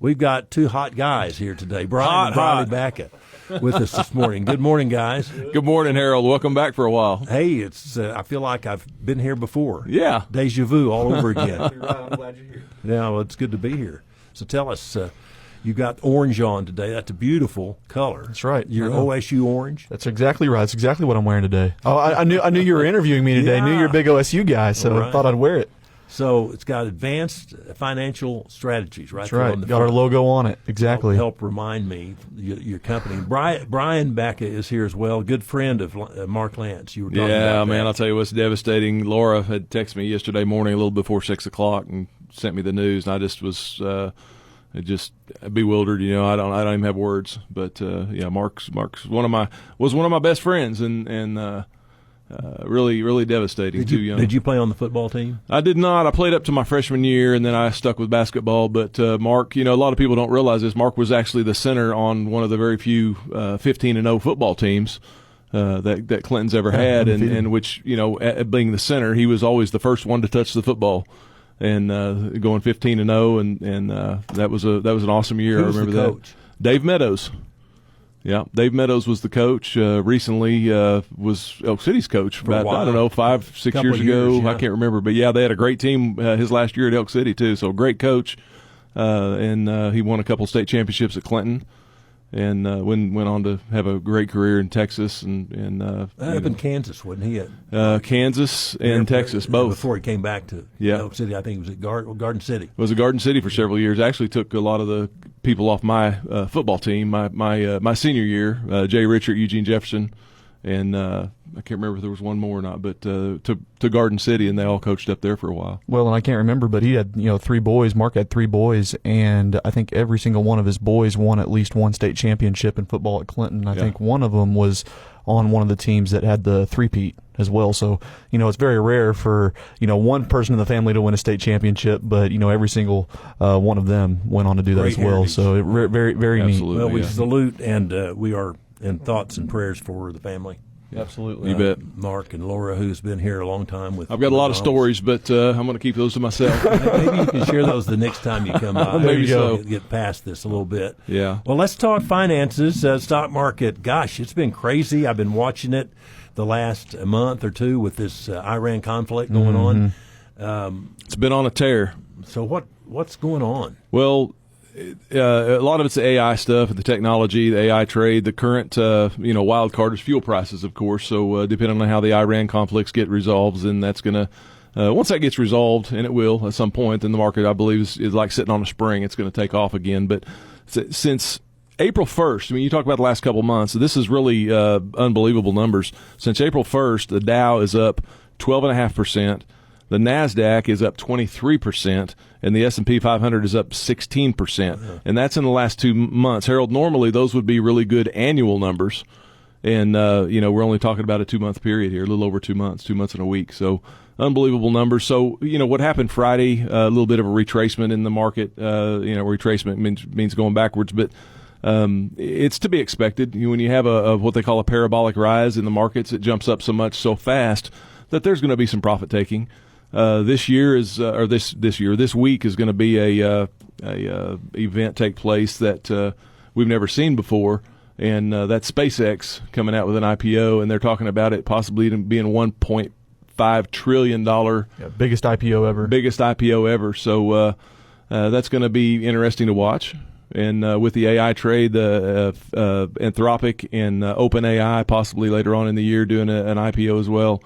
We've got two hot guys here today, Brian and Briley Bacca, with us this morning. Good morning, guys. Good morning, Harold. Welcome back for a while. Hey, it's I feel like I've been here before. Yeah. Deja vu all over again. You're right. I'm glad you're here. Yeah, well, it's good to be here. So tell us, you got orange on today. That's a beautiful color. That's right. Your OSU orange. That's exactly right. That's exactly what I'm wearing today. Oh, I knew you were interviewing me today. Yeah. I knew you're a big OSU guy, so Right. I thought I'd wear it. So it's got advanced financial strategies, right? That's there right. on the Got our front. logo on it. Exactly. Help remind me your company. Brian Bacca is here as well, a good friend of Mark Lance. You were talking Yeah, about man, that. I'll tell you what's devastating. Laura had texted me yesterday morning a little before 6 o'clock and sent me the news, and I just was just bewildered. You know, I don't even have words. But yeah, Mark's was one of my best friends, and really devastating. Did you play on the football team? I did not. I played up to my freshman year, and then I stuck with basketball. But Mark, you know, a lot of people don't realize this. Mark was actually the center on one of the very few 15-0 football teams that Clinton's ever had, and which, you know, being the center, he was always the first one to touch the football, and going 15-0, and that was an awesome year. Who was I remember the that. coach? Dave Meadows. Yeah, Dave Meadows was the coach. Recently was Elk City's coach For a about, while. I don't know, 5-6 Couple years ago. years, yeah. I can't remember. But, yeah, they had a great team his last year at Elk City, too. So, great coach. And he won a couple state championships at Clinton, and went on to have a great career in Texas and Up in Kansas, wasn't he? At Kansas and Texas, both. Before he came back to Elk City, I think he was at Garden City. Was at Garden City for several years. Actually took a lot of the people off my football team my senior year. Jay Richard, Eugene Jefferson, and I can't remember if there was one more or not, but to Garden City, and they all coached up there for a while. Well, and I can't remember, but he had 3 boys. Mark had 3 boys, and I think every single one of his boys won at least one state championship in football at Clinton. I think one of them was on one of the teams that had the three-peat as well. So, it's very rare for, one person in the family to win a state championship, but, every single one of them went on to do that Great as well. heritage. So, very, very neat. Absolutely. Well, we Yeah. salute, and we are in thoughts and prayers for the family. Absolutely. You bet. Mark and Laura, who's been here a long time with. I've got a lot of Moms. stories, but I'm going to keep those to myself. Maybe you can share those the next time you come by. Maybe so. Get past this a little bit. Yeah. Well, let's talk finances. Stock market. Gosh, it's been crazy. I've been watching it the last month or two with this Iran conflict going on. It's been on a tear. So what's going on? Well, a lot of it's the AI stuff, the technology, the AI trade. The current, wild card is fuel prices, of course. So depending on how the Iran conflicts get resolved, then that's going to once that gets resolved, and it will at some point, then the market, I believe, is like sitting on a spring. It's going to take off again. But since April 1st, I mean, you talk about the last couple of months. This is really unbelievable numbers. Since April 1st, the Dow is up 12.5%. The NASDAQ is up 23%, and the S&P 500 is up 16%. And that's in the last 2 months. Harold, normally those would be really good annual numbers. And, we're only talking about a 2-month period here, a little over 2 months, 2 months and a week. So unbelievable numbers. So, what happened Friday, a little bit of a retracement in the market. Retracement means going backwards, but it's to be expected. When you have a what they call a parabolic rise in the markets, it jumps up so much so fast that there's going to be some profit taking. This week is going to be a event take place that we've never seen before, and that's SpaceX coming out with an IPO, and they're talking about it possibly being $1.5 trillion. Biggest IPO ever. So that's going to be interesting to watch. And with the AI trade, the Anthropic and OpenAI possibly later on in the year doing an IPO as well.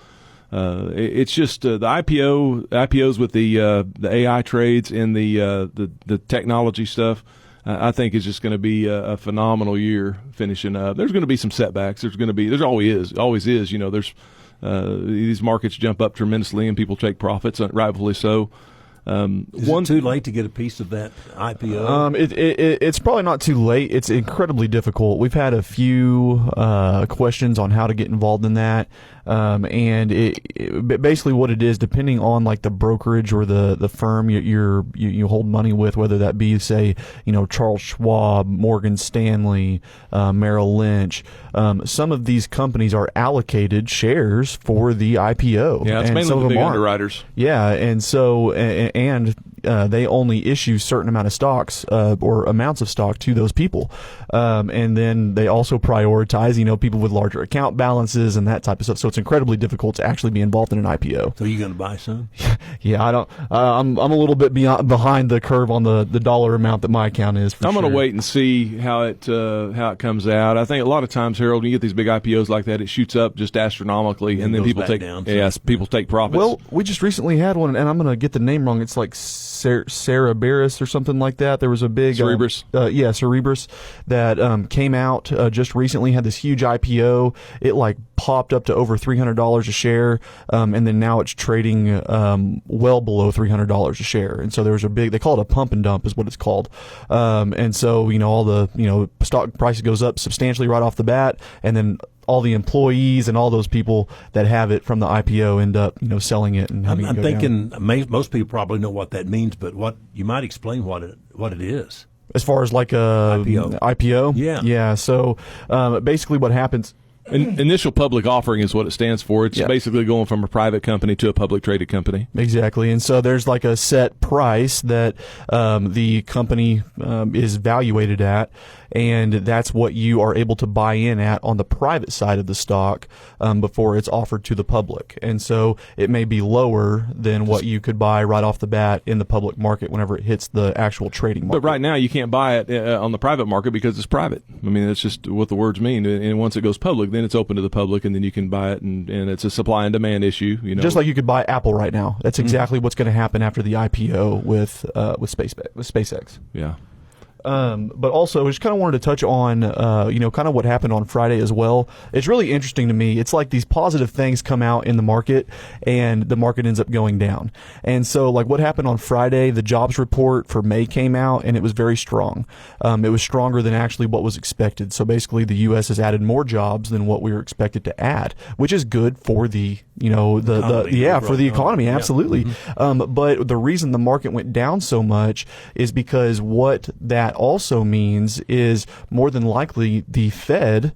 It's just the IPOs with the AI trades and the technology stuff. I think is just going to be a phenomenal year finishing up. There's going to be some setbacks. There always is. There's these markets jump up tremendously and people take profits, rightfully so. Is it too late to get a piece of that IPO? It's probably not too late. It's incredibly difficult. We've had a few questions on how to get involved in that, and basically what it is, depending on like the brokerage or the firm you hold money with, whether that be say Charles Schwab, Morgan Stanley, Merrill Lynch. Some of these companies are allocated shares for the IPO. Yeah, it's and mainly some the of them big aren't. underwriters. Yeah, and so and they only issue certain amount of stocks or amounts of stock to those people, and then they also prioritize people with larger account balances and that type of stuff. So it's incredibly difficult to actually be involved in an IPO. So you going to buy some? Yeah, I don't. I'm a little bit behind the curve on the dollar amount that my account is. I'm going to wait and see how it comes out. I think a lot of times, Harold, when you get these big IPOs like that, it shoots up just astronomically, and then people take down. Yes, people take profits. Well, we just recently had one, and I'm going to get the name wrong. It's like Cerberus or something like that. There was a big Cerberus. Cerberus that came out just recently. Had this huge IPO. It popped up to over $300 a share, and then now it's trading well below $300 a share. And so there was they call it a pump and dump is what it's called. And so all the stock price goes up substantially right off the bat, and then all the employees and all those people that have it from the IPO end up, selling it and having it go I'm thinking down. most people probably know what that means, but you might explain what it is. As far as like a IPO? Yeah. So basically what happens. Initial public offering is what it stands for. It's basically going from a private company to a public traded company. Exactly. And so there's like a set price that the company is valuated at, and that's what you are able to buy in at on the private side of the stock before it's offered to the public. And so it may be lower than what you could buy right off the bat in the public market whenever it hits the actual trading market. But right now you can't buy it on the private market because it's private. I mean, that's just what the words mean. And once it goes public, then it's open to the public, and then you can buy it, and it's a supply and demand issue. Just like you could buy Apple right now. That's exactly what's going to happen after the IPO with SpaceX. Yeah. But also, I just kind of wanted to touch on, kind of what happened on Friday as well. It's really interesting to me. It's like these positive things come out in the market, and the market ends up going down. And so, like what happened on Friday, the jobs report for May came out, and it was very strong. It was stronger than actually what was expected. So basically, the U.S. has added more jobs than what we were expected to add, which is good for the for the economy, absolutely. Yeah. But the reason the market went down so much is because what that also means is more than likely the Fed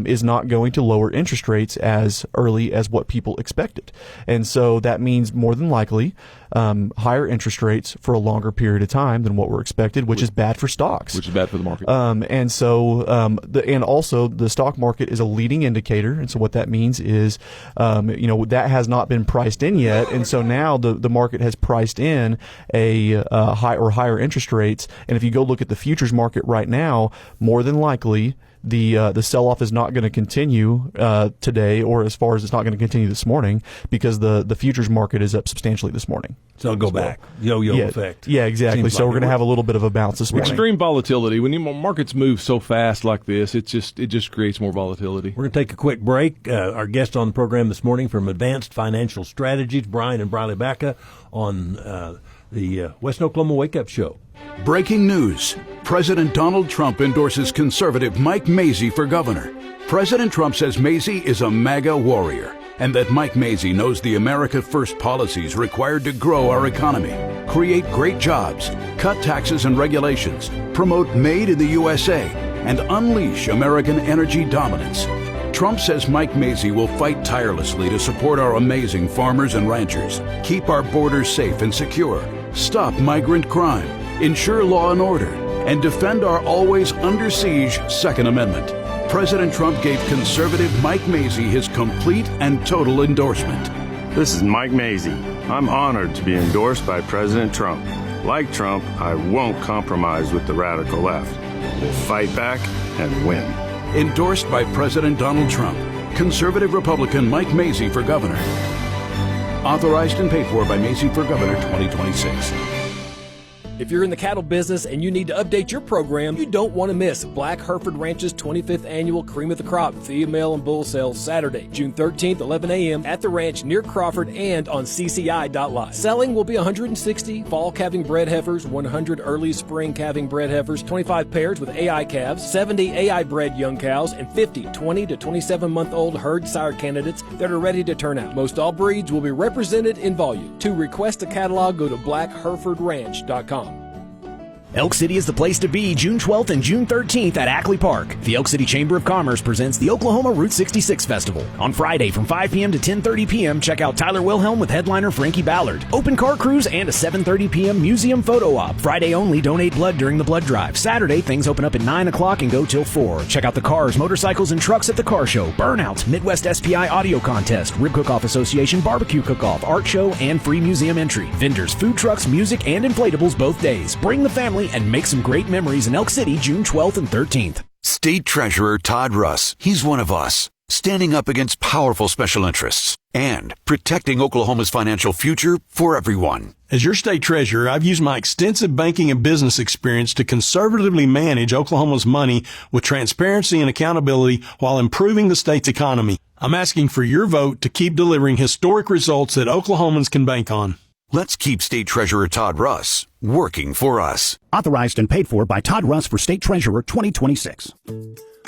is not going to lower interest rates as early as what people expected. And so that means more than likely higher interest rates for a longer period of time than what were expected, which is bad for stocks. Which is bad for the market. And so, and also the stock market is a leading indicator. And so what that means is, that has not been priced in yet. And so now the market has priced in a higher interest rates. And if you go look at the futures market right now, more than likely, the sell-off is not going to continue today, or as far as it's not going to continue this morning, because the futures market is up substantially this morning. So it'll go back. Yo-yo effect. Yeah, exactly. Seems so like we're going to have a little bit of a bounce this morning. Extreme volatility. When markets move so fast like this, it just creates more volatility. We're going to take a quick break. Our guest on the program this morning from Advanced Financial Strategies, Brian and Briley Baca, on the Western Oklahoma Wake Up Show. Breaking news. President Donald Trump endorses conservative Mike Mazzei for governor. President Trump says Mazzei is a MAGA warrior, and that Mike Mazzei knows the America First policies required to grow our economy, create great jobs, cut taxes and regulations, promote Made in the USA, and unleash American energy dominance. Trump says Mike Mazzei will fight tirelessly to support our amazing farmers and ranchers, keep our borders safe and secure, stop migrant crime, ensure law and order, and defend our always under siege Second Amendment. President Trump gave conservative Mike Mazzei his complete and total endorsement. This is Mike Mazzei. I'm honored to be endorsed by President Trump. Like Trump, I won't compromise with the radical left. We'll fight back and win. Endorsed by President Donald Trump, conservative Republican Mike Mazzei for governor. Authorized and paid for by Mazzei for Governor 2026. If you're in the cattle business and you need to update your program, you don't want to miss Black Hereford Ranch's 25th annual Cream of the Crop female and bull sales Saturday, June 13th, 11 a.m. at the ranch near Crawford and on CCI.live. Selling will be 160 fall calving bred heifers, 100 early spring calving bred heifers, 25 pairs with AI calves, 70 AI bred young cows, and 50 20 to 27-month-old herd sire candidates that are ready to turn out. Most all breeds will be represented in volume. To request a catalog, go to blackherefordranch.com. Elk City is the place to be June 12th and June 13th at Ackley Park. The Elk City Chamber of Commerce presents the Oklahoma Route 66 Festival. On Friday from 5 p.m. to 10:30 p.m., check out Tyler Wilhelm with headliner Frankie Ballard. Open car cruise and a 7:30 p.m. museum photo op. Friday only, donate blood during the blood drive. Saturday, things open up at 9 o'clock and go till 4. Check out the cars, motorcycles, and trucks at the car show, Burnout, Midwest SPI audio contest, Rib Cook-Off Association barbecue cook-off, art show, and free museum entry. Vendors, food trucks, music, and inflatables both days. Bring the family and make some great memories in Elk City, June 12th and 13th. State Treasurer Todd Russ, he's one of us, standing up against powerful special interests and protecting Oklahoma's financial future for everyone. As your state treasurer, I've used my extensive banking and business experience to conservatively manage Oklahoma's money with transparency and accountability while improving the state's economy. I'm asking for your vote to keep delivering historic results that Oklahomans can bank on. Let's keep State Treasurer Todd Russ working for us. Authorized and paid for by Todd Russ for State Treasurer 2026.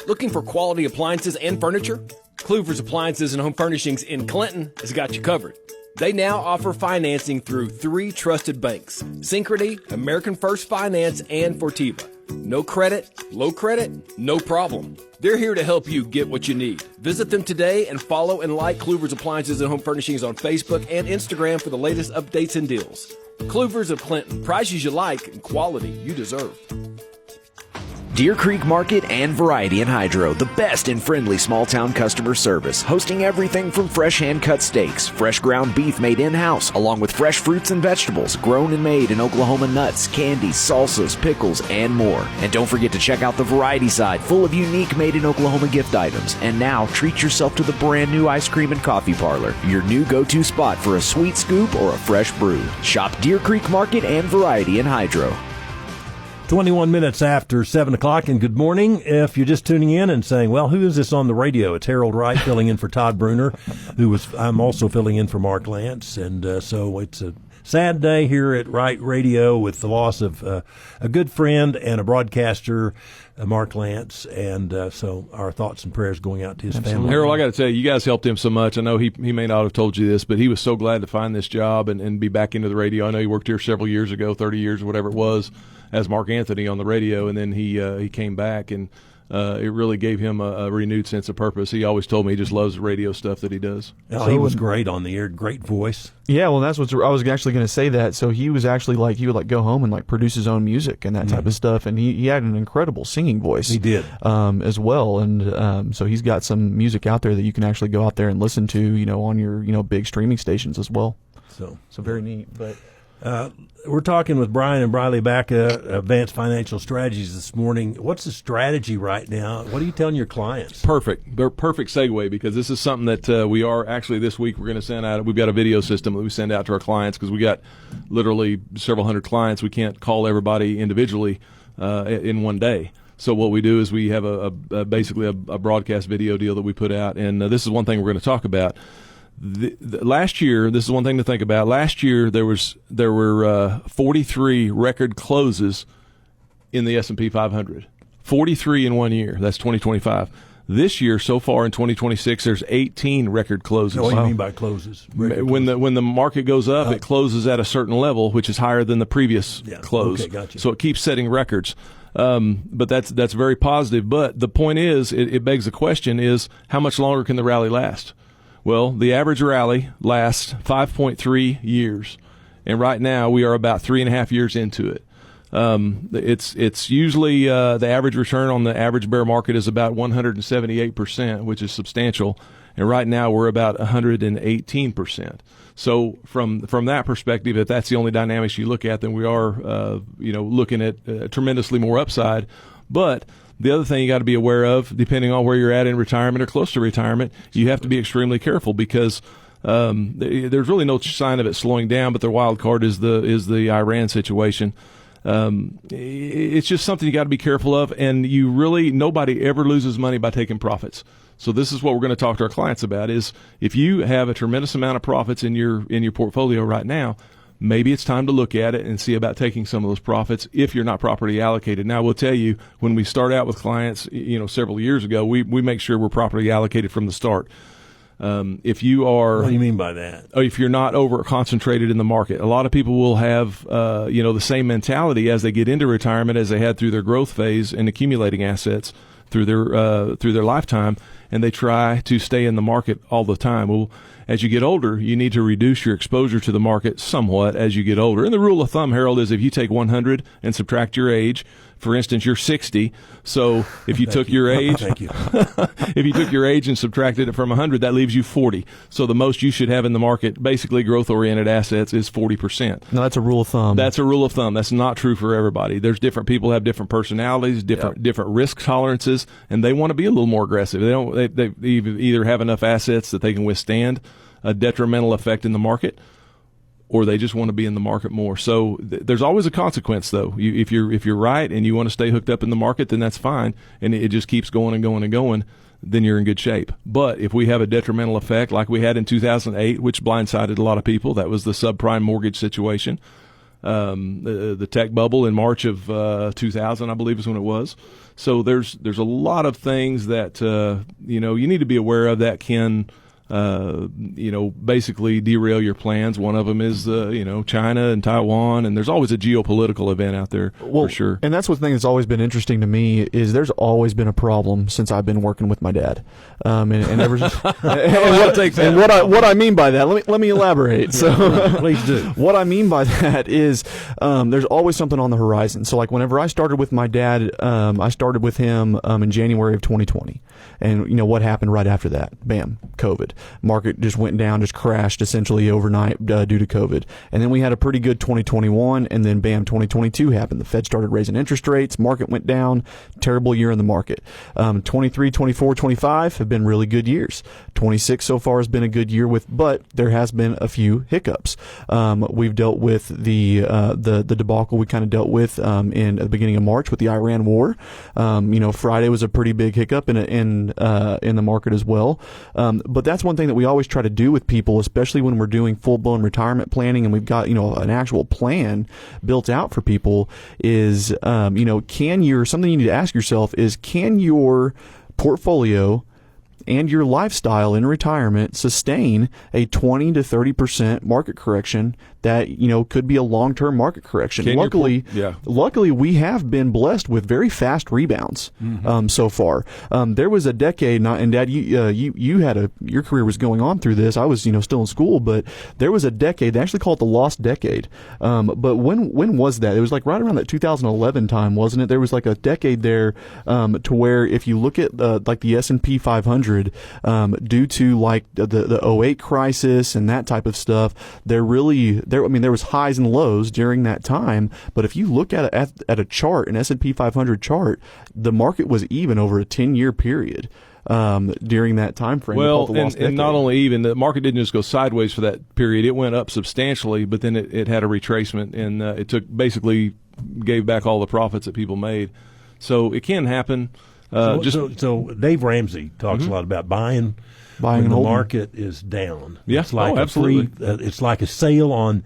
Looking for quality appliances and furniture? Kluver's Appliances and Home Furnishings in Clinton has got you covered. They now offer financing through 3 trusted banks: Synchrony, American First Finance, and Fortiva. No credit, low credit, no problem. They're here to help you get what you need. Visit them today and follow and like Kluver's Appliances and Home Furnishings on Facebook and Instagram for the latest updates and deals. Kluver's of Clinton. Prices you like and quality you deserve. Deer Creek Market and Variety in Hydro, the best in friendly small-town customer service, hosting everything from fresh hand-cut steaks, fresh ground beef made in-house, along with fresh fruits and vegetables, grown and made in Oklahoma nuts, candies, salsas, pickles, and more. And don't forget to check out the Variety side, full of unique made-in-Oklahoma gift items. And now, treat yourself to the brand-new ice cream and coffee parlor, your new go-to spot for a sweet scoop or a fresh brew. Shop Deer Creek Market and Variety in Hydro. 21 minutes after 7 o'clock, and good morning. If you're just tuning in and saying, well, who is this on the radio? It's Harold Wright filling in for Todd Bruner, I'm also filling in for Mark Lance. And so it's a sad day here at Wright Radio with the loss of a good friend and a broadcaster, Mark Lance. And so our thoughts and prayers going out to his family. Harold, I got to tell you guys helped him so much. I know he may not have told you this, but he was so glad to find this job and be back into the radio. I know he worked here several years ago, 30 years or whatever it was, as Mark Anthony on the radio, and then he came back, and it really gave him a renewed sense of purpose. He always told me he just loves the radio stuff that he does. Oh, he was great on the air, great voice. Yeah, well, that's what I was actually going to say that. So he was actually he would go home and produce his own music and that type of stuff, and he had an incredible singing voice. He did as well, and so he's got some music out there that you can actually go out there and listen to, on your big streaming stations as well. So very neat, but. We're talking with Brian and Briley Baca, Advanced Financial Strategies, this morning. What's the strategy right now? What are you telling your clients? Perfect. They're perfect segue, because this is something that we are actually this week we're going to send out. We've got a video system that we send out to our clients because we got literally several hundred clients. We can't call everybody individually in one day. So what we do is we have basically a broadcast video deal that we put out, and this is one thing we're going to talk about. Last year, this is one thing to think about. Last year, there were 43 record closes in the S&P 500. 43 in 1 year. That's 2025. This year, so far in 2026, there's 18 record closes. What do you mean by closes? When the market goes up, it closes at a certain level, which is higher than the previous close. Okay, gotcha. So it keeps setting records. But that's very positive. But the point is, it begs the question: is how much longer can the rally last? Well, the average rally lasts 5.3 years, and right now we are about 3.5 years into it. It's usually the average return on the average bear market is about 178%, which is substantial, and right now we're about 118%. So from that perspective, if that's the only dynamics you look at, then we are looking at tremendously more upside. But the other thing you got to be aware of, depending on where you're at in retirement or close to retirement, you have to be extremely careful, because there's really no sign of it slowing down. But the wild card is the Iran situation. It's just something you got to be careful of, and nobody ever loses money by taking profits. So this is what we're going to talk to our clients about: is if you have a tremendous amount of profits in your portfolio right now, maybe it's time to look at it and see about taking some of those profits if you're not properly allocated. Now, we'll tell you, when we start out with clients, several years ago, we make sure we're properly allocated from the start. If you are, what do you mean by that? If you're not over concentrated in the market, a lot of people will have, the same mentality as they get into retirement as they had through their growth phase and accumulating assets through their lifetime, and they try to stay in the market all the time. Well, as you get older, you need to reduce your exposure to the market somewhat as you get older. And the rule of thumb, Harold, is if you take 100 and subtract your age, for instance, you're 60. So if you took your age, Thank you. if you took your age and subtracted it from 100, that leaves you 40. So the most you should have in the market, basically growth-oriented assets, is 40%. No, that's a rule of thumb. That's a rule of thumb. That's not true for everybody. There's different people have different personalities, different risk tolerances, and they want to be a little more aggressive. They either have enough assets that they can withstand a detrimental effect in the market, or they just want to be in the market more. So there's always a consequence, though. If you're right and you want to stay hooked up in the market, then that's fine, and it just keeps going and going and going, then you're in good shape. But if we have a detrimental effect like we had in 2008, which blindsided a lot of people, that was the subprime mortgage situation, the tech bubble in March of 2000, I believe is when it was. So there's a lot of things that you need to be aware of that can basically derail your plans. One of them is, China and Taiwan, and there's always a geopolitical event out there for sure. And that's one thing that's always been interesting to me is there's always been a problem since I've been working with my dad. And what I mean by that, let me elaborate. So please do. What I mean by that is there's always something on the horizon. So like whenever I started with my dad, I started with him in January of 2020. And what happened right after that? Bam, COVID. Market just went down, just crashed essentially overnight due to COVID. And then we had a pretty good 2021, and then bam, 2022 happened. The Fed started raising interest rates, market went down, terrible year in the market. 23, 24, 25 have been really good years. 26 so far has been a good year but there has been a few hiccups. We've dealt with the debacle we kind of dealt with at the beginning of March with the Iran war. Friday was a pretty big hiccup in the market as well. But that's one thing that we always try to do with people, especially when we're doing full-blown retirement planning and we've got, an actual plan built out for people is, something you need to ask yourself is, can your portfolio and your lifestyle in retirement sustain a 20 to 30% market correction that could be a long-term market correction? Luckily, we have been blessed with very fast rebounds so far. There was a decade, and Dad, you had your career was going on through this. I was still in school, but there was a decade. They actually call it the lost decade. But when was that? It was like right around that 2011 time, wasn't it? There was like a decade there to where if you look at like the S&P 500. Due to like the 08 crisis and that type of stuff, there was highs and lows during that time. But if you look at a chart, an S&P 500 chart, the market was even over a 10-year period. During that time frame. Well, and not only even, the market didn't just go sideways for that period. It went up substantially, but then it had a retracement, and it basically gave back all the profits that people made. So it can happen. So Dave Ramsey talks a lot about buying when the market is down. Yeah, it's like absolutely. It's like a sale on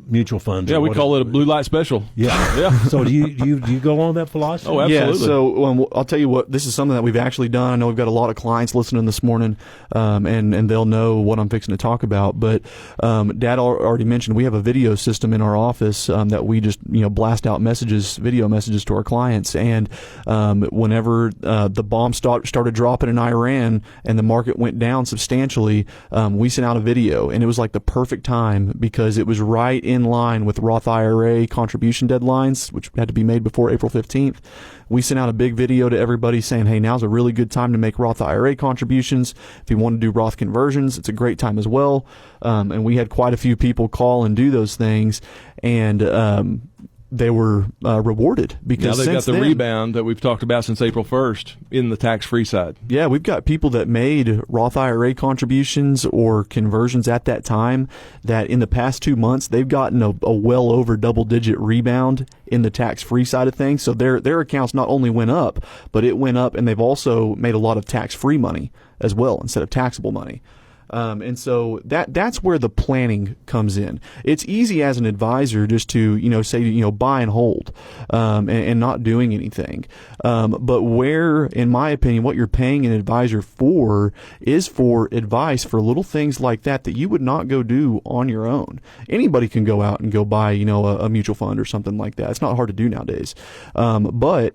mutual funds. Yeah, we call it a blue light special. Yeah. So do you go on that philosophy? Oh, absolutely. Yeah, so I'll tell you what, this is something that we've actually done. I know we've got a lot of clients listening this morning, and they'll know what I'm fixing to talk about. But Dad already mentioned we have a video system in our office that we just blast out video messages to our clients. And whenever the bomb started dropping in Iran and the market went down substantially, we sent out a video, and it was like the perfect time because it was right in line with Roth IRA contribution deadlines, which had to be made before April 15th. We sent out a big video to everybody saying, hey, now's a really good time to make Roth IRA contributions. If you want to do Roth conversions, it's a great time as well. And we had quite a few people call and do those things. And they were rewarded because now they've got the rebound that we've talked about since April 1st in the tax-free side. Yeah, we've got people that made Roth IRA contributions or conversions at that time that in the past 2 months they've gotten a well over double-digit rebound in the tax-free side of things. So their accounts not only went up, but it went up, and they've also made a lot of tax-free money as well instead of taxable money. And so that's where the planning comes in. It's easy as an advisor just to, say, buy and hold, and not doing anything. But where, in my opinion, what you're paying an advisor for is for advice for little things like that you would not go do on your own. Anybody can go out and go buy, a mutual fund or something like that. It's not hard to do nowadays. But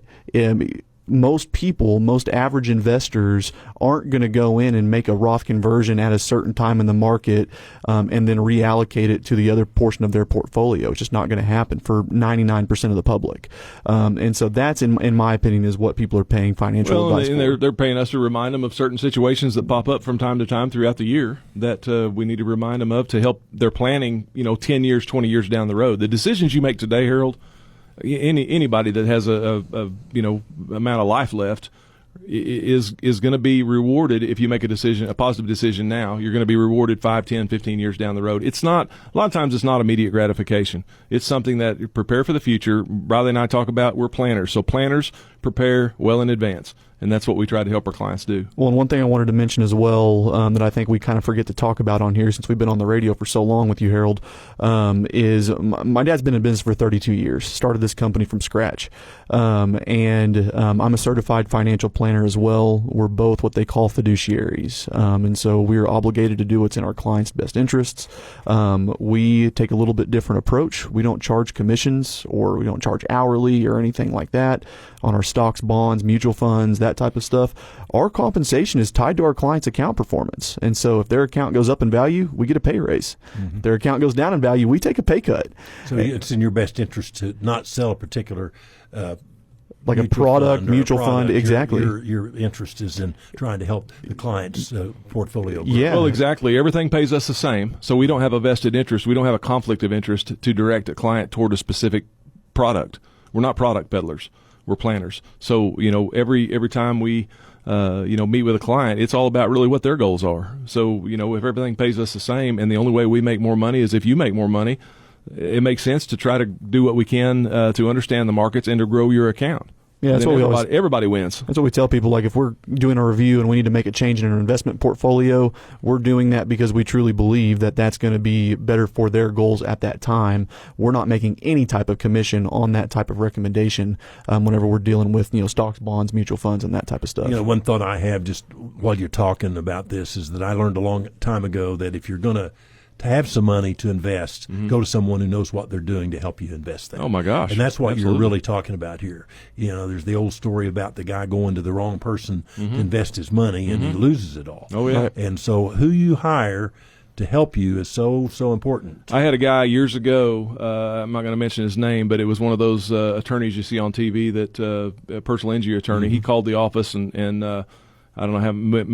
most average investors aren't going to go in and make a Roth conversion at a certain time in the market, and then reallocate it to the other portion of their portfolio. It's just not going to happen for 99% of the public. And so that's, in my opinion, is what people are paying financial advice for. They're paying us to remind them of certain situations that pop up from time to time throughout the year that we need to remind them of to help their planning, 10 years, 20 years down the road. The decisions you make today, Harold, anybody that has a amount of life left is going to be rewarded if you make a positive decision now. You're going to be rewarded 5, 10, 15 years down the road. It's not, a lot of times it's not immediate gratification. It's something that you prepare for the future. Riley and I talk about, we're planners. So planners prepare well in advance. And that's what we try to help our clients do. Well, and one thing I wanted to mention as well, that I think we kind of forget to talk about on here since we've been on the radio for so long with you, Harold, is my dad's been in business for 32 years, started this company from scratch. And I'm a certified financial planner as well. We're both what they call fiduciaries. And so we're obligated to do what's in our clients' best interests. We take a little bit different approach. We don't charge commissions, or we don't charge hourly or anything like that on our stocks, bonds, mutual funds, that type of stuff. Our compensation is tied to our clients' account performance. And so if their account goes up in value, we get a pay raise. If their account goes down in value, we take a pay cut. So it's in your best interest to not sell a particular like a product, mutual fund, exactly. Your interest is in trying to help the client's portfolio grow. Yeah. Well, exactly. Everything pays us the same. So we don't have a vested interest. We don't have a conflict of interest to direct a client toward a specific product. We're not product peddlers. We're planners. So, every time we, meet with a client, it's all about really what their goals are. So, if everything pays us the same and the only way we make more money is if you make more money, it makes sense to try to do what we can to understand the markets and to grow your account. Yeah, that's what everybody wins. That's what we tell people. Like, if we're doing a review and we need to make a change in our investment portfolio, we're doing that because we truly believe that that's going to be better for their goals at that time. We're not making any type of commission on that type of recommendation whenever we're dealing with stocks, bonds, mutual funds, and that type of stuff. One thought I have just while you're talking about this is that I learned a long time ago that if you're going to have some money to invest, go to someone who knows what they're doing to help you invest that. Oh, my gosh. And that's what Absolutely. you're really talking about here. There's the old story about the guy going to the wrong person to invest his money, and he loses it all. Oh, yeah. And so who you hire to help you is so important. I had a guy years ago, I'm not going to mention his name, but it was one of those attorneys you see on TV, that a personal injury attorney. He called the office and I don't know, have met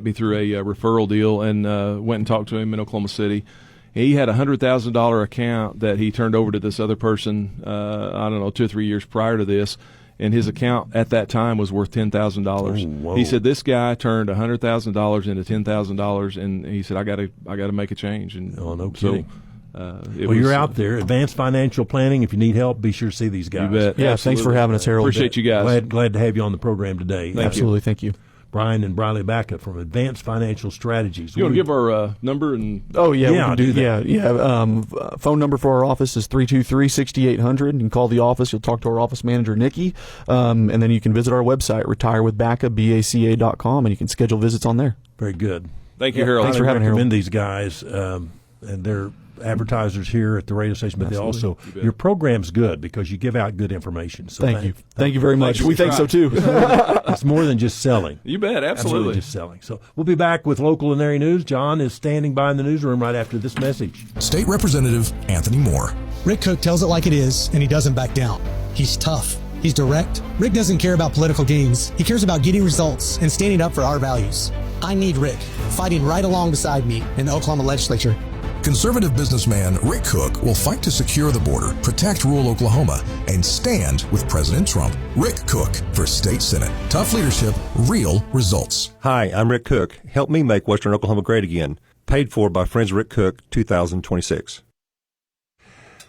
me through a referral deal, and went and talked to him in Oklahoma City. He had a $100,000 account that he turned over to this other person, 2 or 3 years prior to this, and his account at that time was worth $10,000. Oh, he said this guy turned $100,000 into $10,000, and he said I got to make a change. And no kidding. So, you're out there, Advanced Financial Planning. If you need help, be sure to see these guys. You bet. Yeah, thanks for having us, Harold. Appreciate you guys. Glad to have you on the program today. Absolutely, thank you. Brian and Briley Backa from Advanced Financial Strategies. You want to give our number? And Oh, yeah. Yeah, we can do that. Yeah. Phone number for our office is 323-6800. You can call the office. You'll talk to our office manager, Nikki. And then you can visit our website, retirewithBacka.com, and you can schedule visits on there. Very good. Thank you, Harold. Thanks for having me, recommend Harold. these guys, and they're advertisers here at the radio station, but they also, your program's good because you give out good information. So Thank you. Thank you very much. We think so, too. It's more than just selling. You bet, absolutely. Just selling. So we'll be back with local and area news. John is standing by in the newsroom right after this message. State Representative Anthony Moore. Rick Cook tells it like it is, and he doesn't back down. He's tough. He's direct. Rick doesn't care about political games. He cares about getting results and standing up for our values. I need Rick fighting right along beside me in the Oklahoma legislature. Conservative businessman Rick Cook will fight to secure the border, protect rural Oklahoma, and stand with President Trump. Rick Cook for State Senate. Tough leadership, real results. Hi, I'm Rick Cook. Help me make Western Oklahoma great again. Paid for by Friends of Rick Cook, 2026.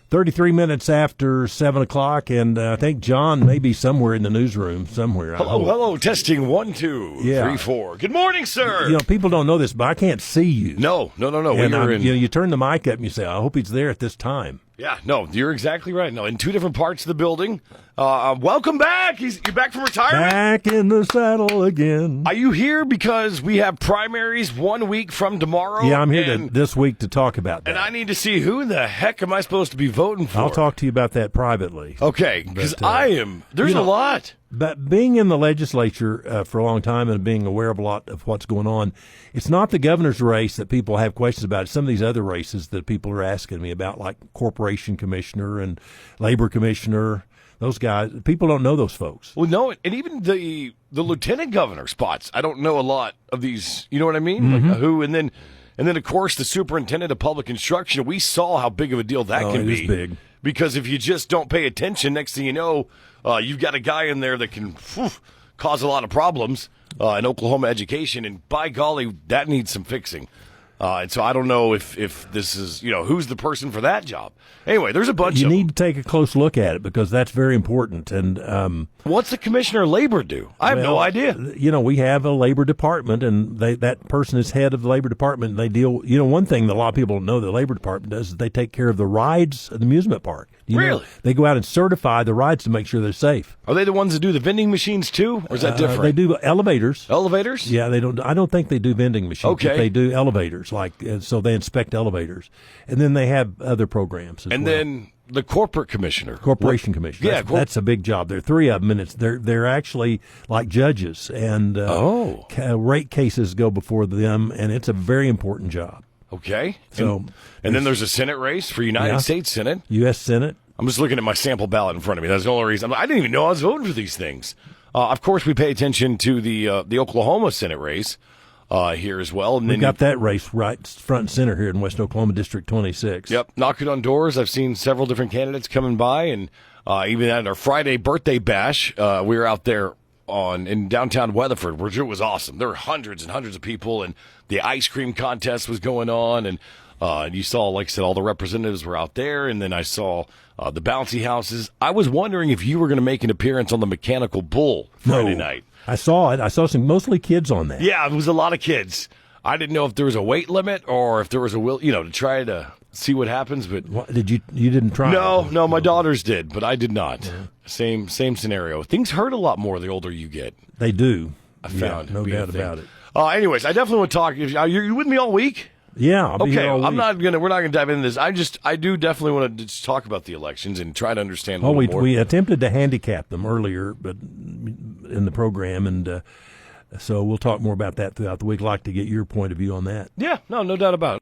33 minutes after 7 o'clock, and I think John may be somewhere in the newsroom somewhere. Hello, testing 1, 2, 3, 4. Good morning, sir. You know, people don't know this, but I can't see you. No. And you turn the mic up and you say, I hope he's there at this time. Yeah, no, you're exactly right. No, in two different parts of the building. Welcome back. You're back from retirement? Back in the saddle again. Are you here because we have primaries 1 week from tomorrow? Yeah, I'm here this week to talk about that. And I need to see who in the heck am I supposed to be voting for? I'll talk to you about that privately. Okay, because there's a lot. But being in the legislature for a long time and being aware of a lot of what's going on, it's not the governor's race that people have questions about. It's some of these other races that people are asking me about, like corporation commissioner and labor commissioner. Those guys, people don't know those folks. Well, no, and even the lieutenant governor spots. I don't know a lot of these. You know what I mean? Mm-hmm. Like who, and then of course the superintendent of public instruction. We saw how big of a deal that can be. It is big. Because if you just don't pay attention, next thing you know, you've got a guy in there that can cause a lot of problems in Oklahoma education, and by golly, that needs some fixing. And so I don't know if this is, who's the person for that job. Anyway, there's a bunch of them. You need to take a close look at it because that's very important. And what's the commissioner of labor do? I have no idea. We have a labor department, and that person is head of the labor department. They deal. One thing that a lot of people don't know the labor department does is they take care of the rides at the amusement park. Really? They go out and certify the rides to make sure they're safe. Are they the ones that do the vending machines too, or is that different? They do elevators. Elevators? Yeah, they don't. I don't think they do vending machines. Okay. But they do elevators, so they inspect elevators, and then they have other programs. And then the corporation commissioner. Yeah, that's a big job. There are three of them, and they're actually like judges, and rate cases go before them, and it's a very important job. Okay. And then there's a Senate race for United States Senate. U.S. Senate. I'm just looking at my sample ballot in front of me. That's the only reason. I didn't even know I was voting for these things. Of course, we pay attention to the Oklahoma Senate race here as well. And we got that race right front and center here in West Oklahoma District 26. Yep. Knocking on doors. I've seen several different candidates coming by, and even at our Friday birthday bash, we were out there in downtown Weatherford, which it was awesome. There were hundreds and hundreds of people, and the ice cream contest was going on, and you saw, like I said, all the representatives were out there, and then I saw the bouncy houses. I was wondering if you were going to make an appearance on the Mechanical Bull Friday night. I saw it. I saw mostly kids on that. Yeah, it was a lot of kids. I didn't know if there was a weight limit or if there was a will, to try to see what happens. But did you didn't try? No, my daughters did, but I did not. Yeah. Same scenario. Things hurt a lot more the older you get. They do. I found no doubt about it. Anyways, I definitely want to talk. Are you with me all week? Yeah. I'll be here all week. We're not gonna dive into this. I do definitely want to just talk about the elections and try to understand. A little more. We attempted to handicap them earlier, but in the program, and so we'll talk more about that throughout the week. I'd like to get your point of view on that. Yeah, no doubt about it.